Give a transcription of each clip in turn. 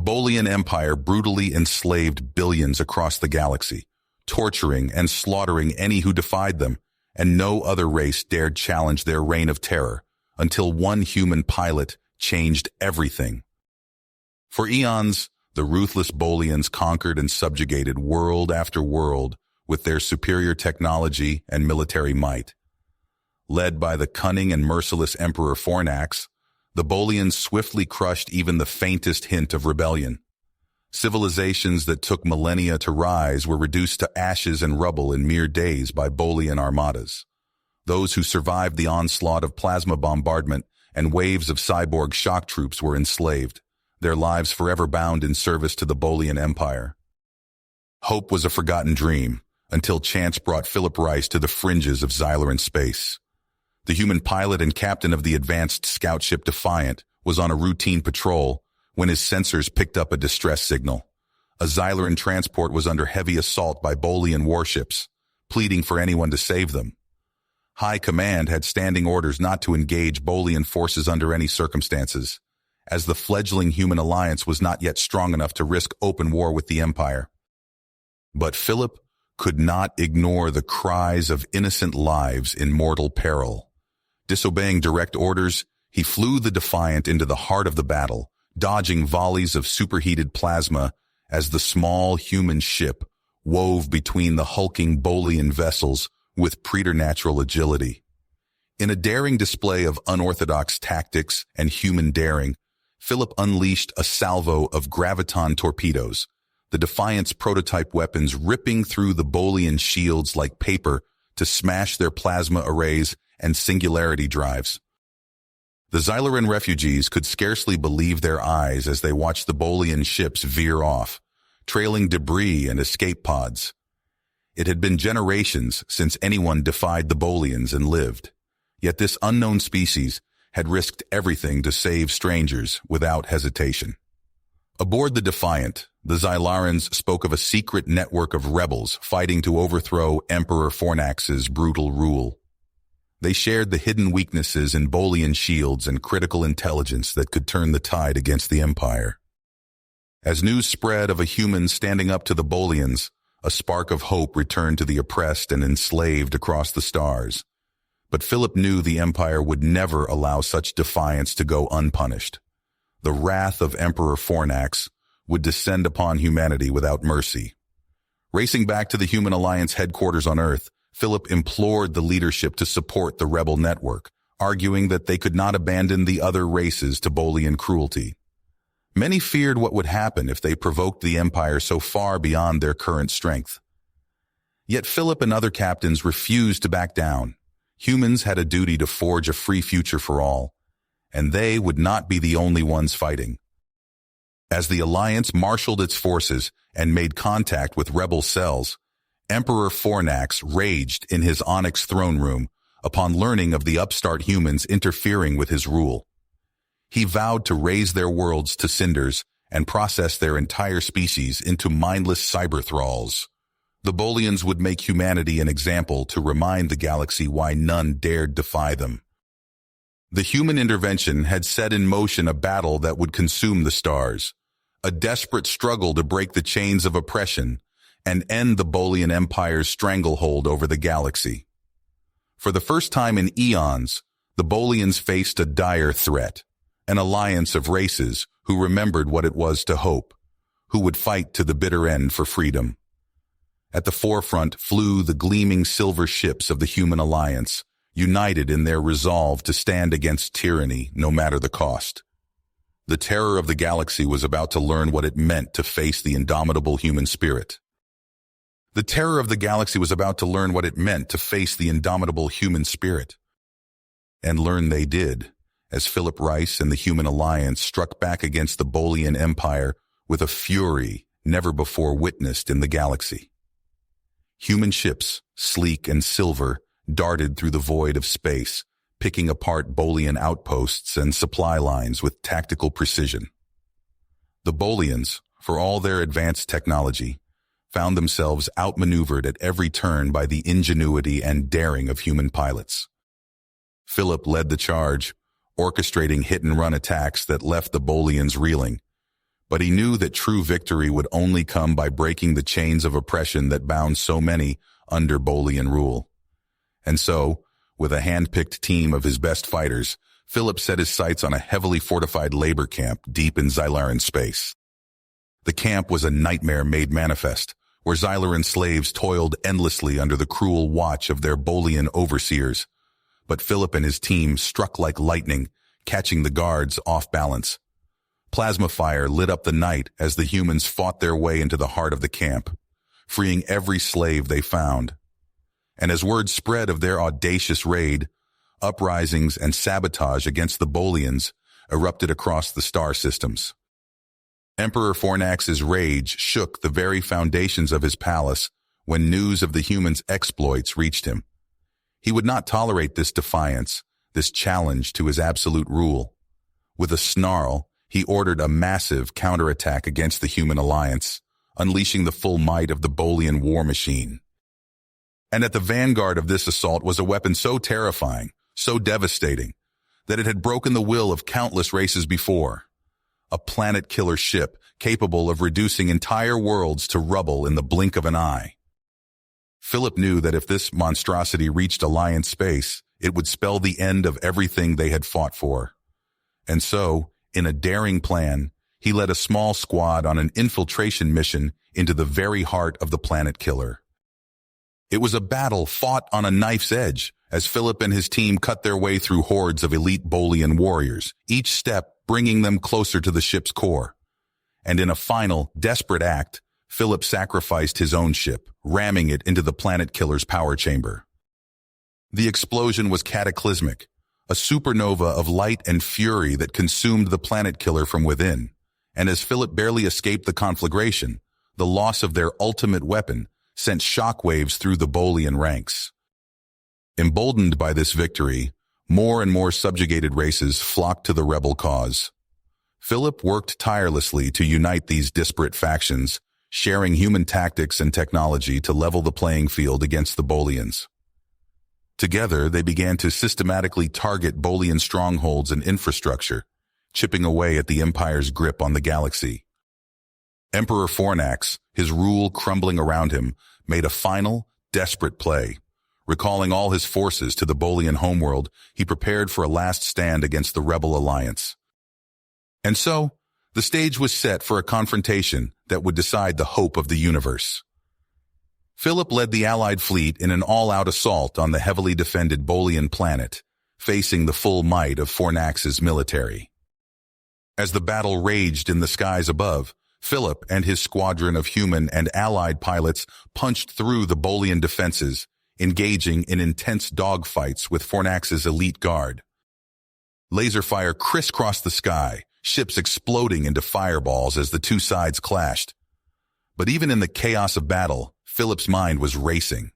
Bolian Empire brutally enslaved billions across the galaxy, torturing and slaughtering any who defied them, and no other race dared challenge their reign of terror until one human pilot changed everything. For eons, the ruthless Bolians conquered and subjugated world after world with their superior technology and military might. Led by the cunning and merciless Emperor Fornax, the Bolians swiftly crushed even the faintest hint of rebellion. Civilizations that took millennia to rise were reduced to ashes and rubble in mere days by Bolian armadas. Those who survived the onslaught of plasma bombardment and waves of cyborg shock troops were enslaved, their lives forever bound in service to the Bolian Empire. Hope was a forgotten dream, until chance brought Philip Rice to the fringes of Xyloran space. The human pilot and captain of the advanced scout ship Defiant was on a routine patrol when his sensors picked up a distress signal. A Xyloran transport was under heavy assault by Bolian warships, pleading for anyone to save them. High Command had standing orders not to engage Bolian forces under any circumstances, as the fledgling human alliance was not yet strong enough to risk open war with the Empire. But Philip could not ignore the cries of innocent lives in mortal peril. Disobeying direct orders, he flew the Defiant into the heart of the battle, dodging volleys of superheated plasma as the small human ship wove between the hulking Bolian vessels with preternatural agility. In a daring display of unorthodox tactics and human daring, Philip unleashed a salvo of graviton torpedoes, the Defiant's prototype weapons ripping through the Bolian shields like paper to smash their plasma arrays and singularity drives. The Xyloran refugees could scarcely believe their eyes as they watched the Bolian ships veer off, trailing debris and escape pods. It had been generations since anyone defied the Bolians and lived, yet this unknown species had risked everything to save strangers without hesitation. Aboard the Defiant, the Xylarans spoke of a secret network of rebels fighting to overthrow Emperor Fornax's brutal rule. They shared the hidden weaknesses in Bolian shields and critical intelligence that could turn the tide against the Empire. As news spread of a human standing up to the Bolians, a spark of hope returned to the oppressed and enslaved across the stars. But Philip knew the Empire would never allow such defiance to go unpunished. The wrath of Emperor Fornax would descend upon humanity without mercy. Racing back to the Human Alliance headquarters on Earth, Philip implored the leadership to support the rebel network, arguing that they could not abandon the other races to Bolian cruelty. Many feared what would happen if they provoked the Empire so far beyond their current strength. Yet Philip and other captains refused to back down. Humans had a duty to forge a free future for all, and they would not be the only ones fighting. As the Alliance marshaled its forces and made contact with rebel cells, Emperor Fornax raged in his Onyx throne room upon learning of the upstart humans interfering with his rule. He vowed to raise their worlds to cinders and process their entire species into mindless cyber thralls. The Bolians would make humanity an example to remind the galaxy why none dared defy them. The human intervention had set in motion a battle that would consume the stars, a desperate struggle to break the chains of oppression and end the Bolian Empire's stranglehold over the galaxy. For the first time in eons, the Bolians faced a dire threat, an alliance of races who remembered what it was to hope, who would fight to the bitter end for freedom. At the forefront flew the gleaming silver ships of the Human Alliance, united in their resolve to stand against tyranny no matter the cost. The terror of the galaxy was about to learn what it meant to face the indomitable human spirit. The terror of the galaxy was about to learn what it meant to face the indomitable human spirit. And learn they did, as Philip Rice and the Human Alliance struck back against the Bolian Empire with a fury never before witnessed in the galaxy. Human ships, sleek and silver, darted through the void of space, picking apart Bolian outposts and supply lines with tactical precision. The Bolians, for all their advanced technology, found themselves outmaneuvered at every turn by the ingenuity and daring of human pilots. Philip led the charge, orchestrating hit-and-run attacks that left the Bolians reeling, But he knew that true victory would only come by breaking the chains of oppression that bound so many under Bolian rule. And so, with a hand-picked team of his best fighters, Philip set his sights on a heavily fortified labor camp deep in Xylaran space. The camp was a nightmare made manifest, where Xylaran slaves toiled endlessly under the cruel watch of their Bolian overseers. But Philip and his team struck like lightning, catching the guards off balance. Plasma fire lit up the night as the humans fought their way into the heart of the camp, freeing every slave they found. And as word spread of their audacious raid, uprisings and sabotage against the Bolians erupted across the star systems. Emperor Fornax's rage shook the very foundations of his palace when news of the humans' exploits reached him. He would not tolerate this defiance, this challenge to his absolute rule. With a snarl, he ordered a massive counterattack against the human alliance, unleashing the full might of the Bolian war machine. And at the vanguard of this assault was a weapon so terrifying, so devastating, that it had broken the will of countless races before. A planet-killer ship capable of reducing entire worlds to rubble in the blink of an eye. Philip knew that if this monstrosity reached Alliance space, it would spell the end of everything they had fought for. And so, in a daring plan, he led a small squad on an infiltration mission into the very heart of the planet killer. It was a battle fought on a knife's edge as Philip and his team cut their way through hordes of elite Bolian warriors, each step bringing them closer to the ship's core. And in a final, desperate act, Philip sacrificed his own ship, ramming it into the planet killer's power chamber. The explosion was cataclysmic, a supernova of light and fury that consumed the planet killer from within. And as Philip barely escaped the conflagration, the loss of their ultimate weapon sent shockwaves through the Bolian ranks. Emboldened by this victory, more and more subjugated races flocked to the rebel cause. Philip worked tirelessly to unite these disparate factions, sharing human tactics and technology to level the playing field against the Bolians. Together, they began to systematically target Bolian strongholds and infrastructure, chipping away at the Empire's grip on the galaxy. Emperor Fornax, his rule crumbling around him, made a final, desperate play. Recalling all his forces to the Bolian homeworld, he prepared for a last stand against the rebel alliance. And so, the stage was set for a confrontation that would decide the hope of the universe. Philip led the Allied fleet in an all-out assault on the heavily defended Bolian planet, facing the full might of Fornax's military. As the battle raged in the skies above, Philip and his squadron of human and Allied pilots punched through the Bolian defenses, engaging in intense dogfights with Fornax's elite guard. Laser fire crisscrossed the sky, ships exploding into fireballs as the two sides clashed. But even in the chaos of battle, Philip's mind was racing.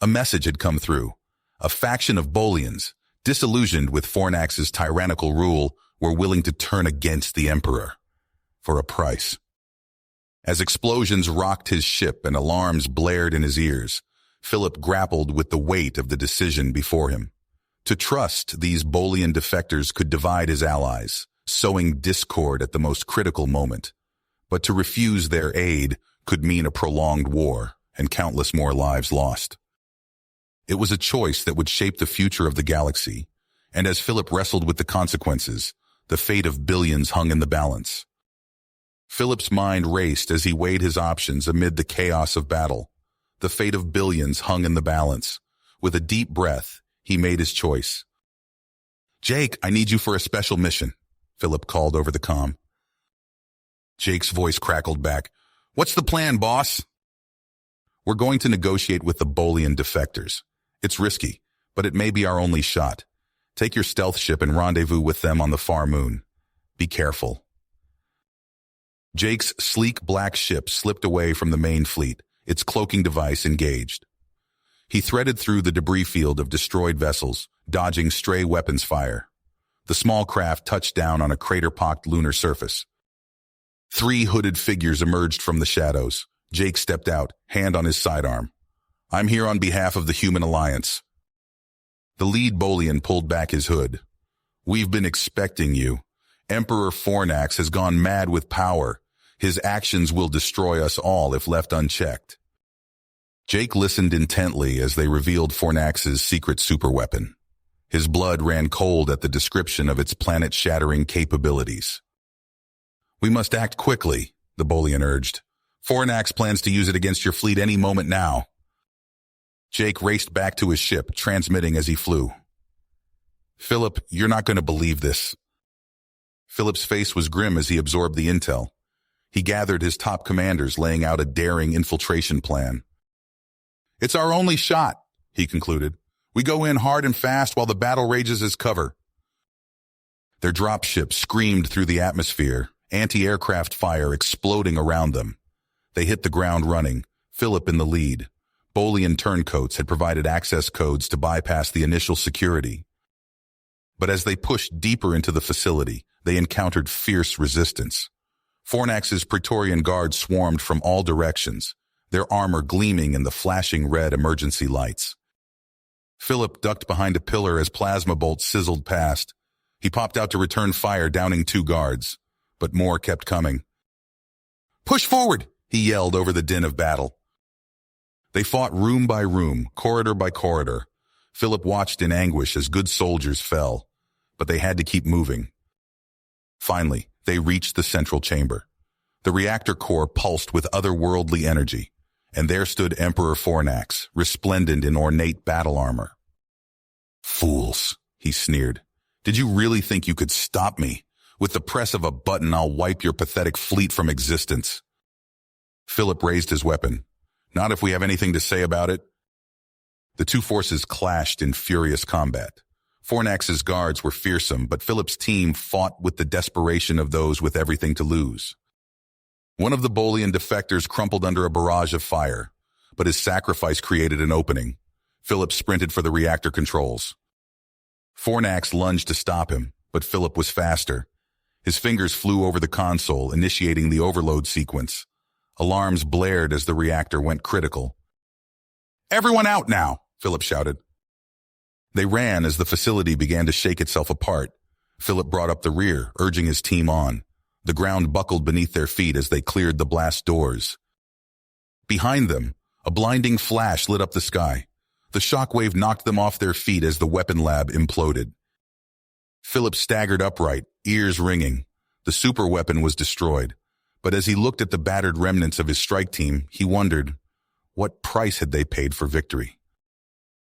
A message had come through. A faction of Bolians, disillusioned with Fornax's tyrannical rule, were willing to turn against the Emperor. For a price. As explosions rocked his ship and alarms blared in his ears, Philip grappled with the weight of the decision before him. To trust these Bolian defectors could divide his allies, sowing discord at the most critical moment. But to refuse their aid could mean a prolonged war and countless more lives lost. It was a choice that would shape the future of the galaxy, and as Philip wrestled with the consequences, the fate of billions hung in the balance. Philip's mind raced as he weighed his options amid the chaos of battle. The fate of billions hung in the balance. With a deep breath, he made his choice. "Jake, I need you for a special mission," Philip called over the comm. Jake's voice crackled back. "What's the plan, boss?" "We're going to negotiate with the Bolian defectors. It's risky, but it may be our only shot. Take your stealth ship and rendezvous with them on the far moon. Be careful." Jake's sleek black ship slipped away from the main fleet, its cloaking device engaged. He threaded through the debris field of destroyed vessels, dodging stray weapons fire. The small craft touched down on a crater-pocked lunar surface. 3 hooded figures emerged from the shadows. Jake stepped out, hand on his sidearm. "I'm here on behalf of the Human Alliance." The lead Bolian pulled back his hood. "We've been expecting you. Emperor Fornax has gone mad with power. His actions will destroy us all if left unchecked. Jake listened intently as they revealed Fornax's secret superweapon. His blood ran cold at the description of its planet-shattering capabilities. "We must act quickly," the Bolian urged. "Fornax plans to use it against your fleet any moment now." Jake raced back to his ship, transmitting as he flew. "Philip, you're not going to believe this." Philip's face was grim as he absorbed the intel. He gathered his top commanders, laying out a daring infiltration plan. "It's our only shot," he concluded. "We go in hard and fast while the battle rages as cover." Their dropship screamed through the atmosphere, anti-aircraft fire exploding around them. They hit the ground running, Philip in the lead. Bolian turncoats had provided access codes to bypass the initial security. But as they pushed deeper into the facility, they encountered fierce resistance. Fornax's Praetorian guards swarmed from all directions, their armor gleaming in the flashing red emergency lights. Philip ducked behind a pillar as plasma bolts sizzled past. He popped out to return fire, downing 2 guards, but more kept coming. "Push forward!" he yelled over the din of battle. They fought room by room, corridor by corridor. Philip watched in anguish as good soldiers fell, but they had to keep moving. Finally, they reached the central chamber. The reactor core pulsed with otherworldly energy, and there stood Emperor Fornax, resplendent in ornate battle armor. "Fools," he sneered. "Did you really think you could stop me? With the press of a button, I'll wipe your pathetic fleet from existence." Philip raised his weapon. "Not if we have anything to say about it." The two forces clashed in furious combat. Fornax's guards were fearsome, but Philip's team fought with the desperation of those with everything to lose. One of the Bolian defectors crumpled under a barrage of fire, but his sacrifice created an opening. Philip sprinted for the reactor controls. Fornax lunged to stop him, but Philip was faster. His fingers flew over the console, initiating the overload sequence. Alarms blared as the reactor went critical. "Everyone out now!" Philip shouted. They ran as the facility began to shake itself apart. Philip brought up the rear, urging his team on. The ground buckled beneath their feet as they cleared the blast doors. Behind them, a blinding flash lit up the sky. The shockwave knocked them off their feet as the weapon lab imploded. Philip staggered upright, ears ringing. The superweapon was destroyed. But as he looked at the battered remnants of his strike team, he wondered, what price had they paid for victory?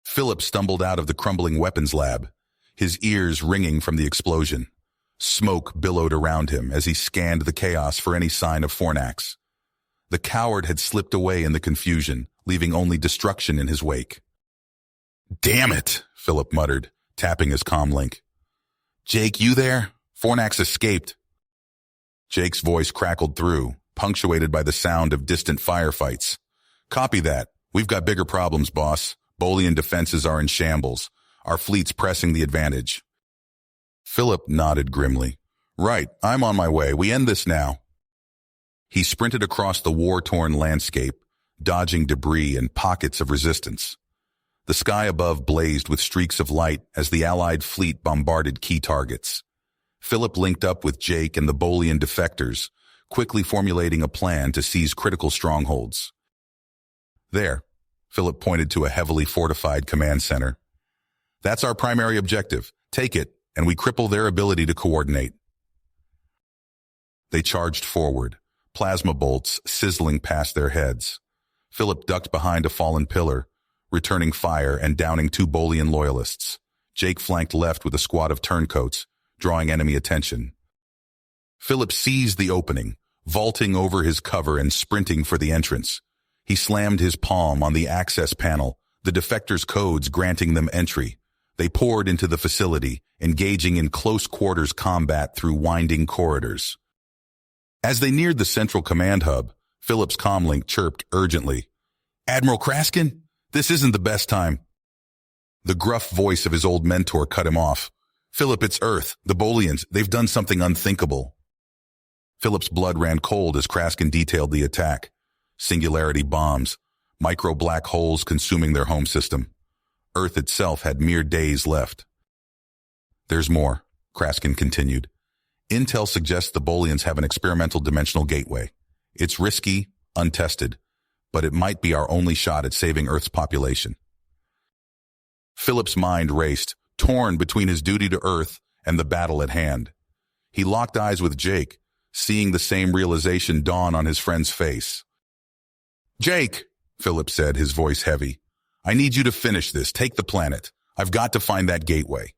Philip stumbled out of the crumbling weapons lab, his ears ringing from the explosion. Smoke billowed around him as he scanned the chaos for any sign of Fornax. The coward had slipped away in the confusion, leaving only destruction in his wake. "Damn it," Philip muttered, tapping his comm link. "Jake, you there? Fornax escaped." Jake's voice crackled through, punctuated by the sound of distant firefights. "Copy that. We've got bigger problems, boss. Bolian defenses are in shambles. Our fleet's pressing the advantage." Philip nodded grimly. "Right, I'm on my way. We end this now." He sprinted across the war-torn landscape, dodging debris and pockets of resistance. The sky above blazed with streaks of light as the Allied fleet bombarded key targets. Philip linked up with Jake and the Bolian defectors, quickly formulating a plan to seize critical strongholds. "There," Philip pointed to a heavily fortified command center. "That's our primary objective. Take it, and we cripple their ability to coordinate." They charged forward, plasma bolts sizzling past their heads. Philip ducked behind a fallen pillar, returning fire and downing 2 Bolian loyalists. Jake flanked left with a squad of turncoats, drawing enemy attention. Philip seized the opening, vaulting over his cover and sprinting for the entrance. He slammed his palm on the access panel, the defectors' codes granting them entry. They poured into the facility, engaging in close-quarters combat through winding corridors. As they neared the central command hub, Philip's comlink chirped urgently. "Admiral Kraskin? This isn't the best time." The gruff voice of his old mentor cut him off. "Philip, it's Earth. The Bolians, they've done something unthinkable." Philip's blood ran cold as Kraskin detailed the attack. Singularity bombs, micro-black holes consuming their home system. Earth itself had mere days left. "There's more," Kraskin continued. Intel suggests the Bolians have an experimental dimensional gateway. It's risky, untested, but it might be our only shot at saving Earth's population. Philip's mind raced, torn between his duty to Earth and the battle at hand. He locked eyes with Jake, seeing the same realization dawn on his friend's face. "Jake," Philip said, his voice heavy, "I need you to finish this. Take the planet. I've got to find that gateway."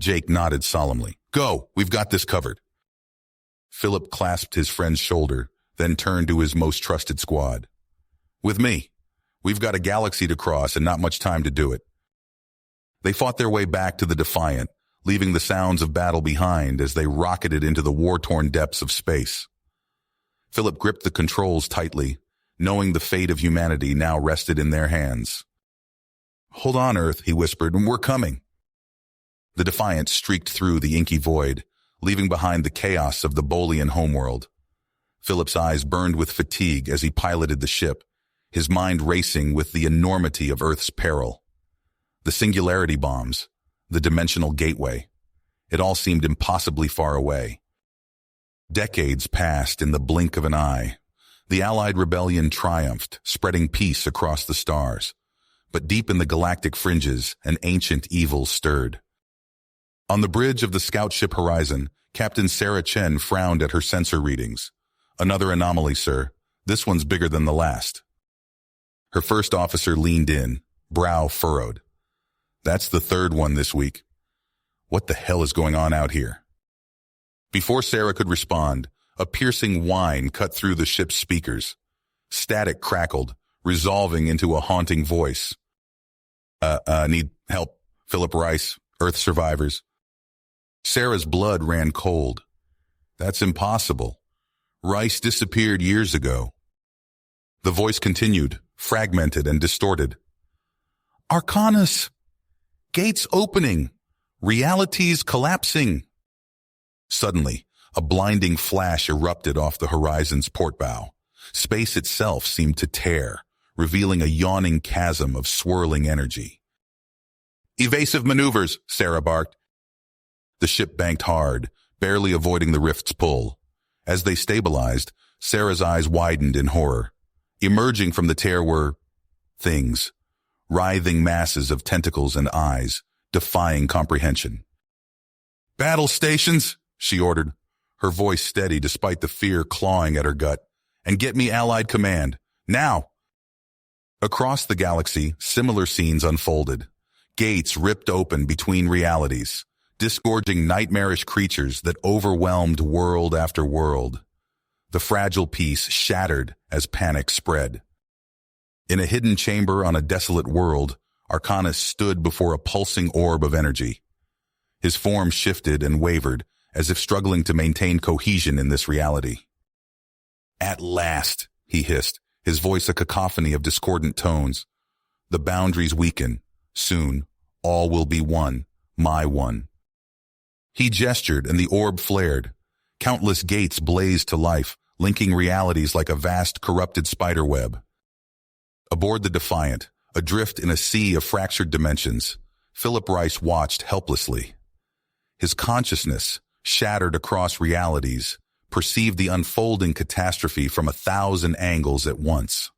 Jake nodded solemnly. "Go, we've got this covered." Philip clasped his friend's shoulder, then turned to his most trusted squad. "With me. We've got a galaxy to cross and not much time to do it." They fought their way back to the Defiant, leaving the sounds of battle behind as they rocketed into the war-torn depths of space. Philip gripped the controls tightly, knowing the fate of humanity now rested in their hands. "Hold on, Earth," he whispered, "and we're coming." The Defiant streaked through the inky void, leaving behind the chaos of the Bolian homeworld. Philip's eyes burned with fatigue as he piloted the ship, his mind racing with the enormity of Earth's peril. The singularity bombs, the dimensional gateway, it all seemed impossibly far away. Decades passed in the blink of an eye. The Allied rebellion triumphed, spreading peace across the stars. But deep in the galactic fringes, an ancient evil stirred. On the bridge of the scout ship Horizon, Captain Sarah Chen frowned at her sensor readings. "Another anomaly, sir. This one's bigger than the last." Her first officer leaned in, brow furrowed. "That's the third one this week. What the hell is going on out here?" Before Sarah could respond, a piercing whine cut through the ship's speakers. Static crackled, resolving into a haunting voice. Need help, Philip Rice, Earth survivors." Sarah's blood ran cold. "That's impossible. Rice disappeared years ago." The voice continued, fragmented and distorted. "Arcanus! Gates opening! Realities collapsing!" Suddenly, a blinding flash erupted off the Horizon's port bow. Space itself seemed to tear, revealing a yawning chasm of swirling energy. "Evasive maneuvers," Sarah barked. The ship banked hard, barely avoiding the rift's pull. As they stabilized, Sarah's eyes widened in horror. Emerging from the tear were things, writhing masses of tentacles and eyes, defying comprehension. "Battle stations," she ordered, her voice steady despite the fear clawing at her gut. "And get me Allied command. Now!" Across the galaxy, similar scenes unfolded. Gates ripped open between realities, disgorging nightmarish creatures that overwhelmed world after world. The fragile peace shattered as panic spread. In a hidden chamber on a desolate world, Arcanus stood before a pulsing orb of energy. His form shifted and wavered, as if struggling to maintain cohesion in this reality. "At last," he hissed, his voice a cacophony of discordant tones. "The boundaries weaken. Soon, all will be one, my one." He gestured and the orb flared. Countless gates blazed to life, linking realities like a vast corrupted spiderweb. Aboard the Defiant, adrift in a sea of fractured dimensions, Philip Rice watched helplessly. His consciousness, shattered across realities, perceived the unfolding catastrophe from 1,000 angles at once.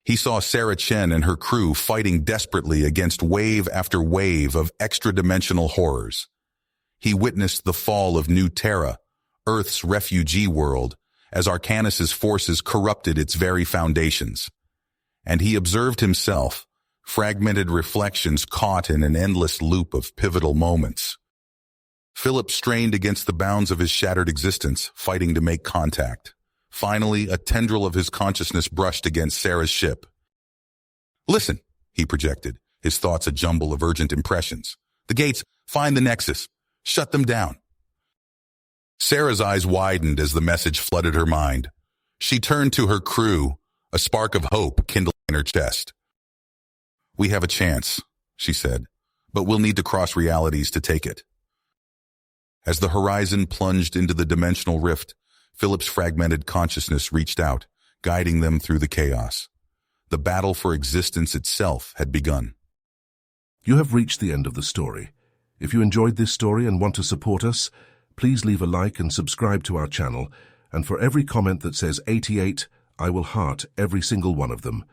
He saw Sarah Chen and her crew fighting desperately against wave after wave of extra-dimensional horrors. He witnessed the fall of New Terra, Earth's refugee world, as Arcanus's forces corrupted its very foundations. And he observed himself, fragmented reflections caught in an endless loop of pivotal moments. Philip strained against the bounds of his shattered existence, fighting to make contact. Finally, a tendril of his consciousness brushed against Sarah's ship. "Listen," he projected, his thoughts a jumble of urgent impressions. "The gates, find the nexus. Shut them down." Sarah's eyes widened as the message flooded her mind. She turned to her crew, a spark of hope kindling in her chest. "We have a chance," she said, "but we'll need to cross realities to take it." As the Horizon plunged into the dimensional rift, Philip's fragmented consciousness reached out, guiding them through the chaos. The battle for existence itself had begun. You have reached the end of the story. If you enjoyed this story and want to support us, please leave a like and subscribe to our channel, and for every comment that says 88, I will heart every single one of them.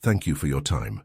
Thank you for your time.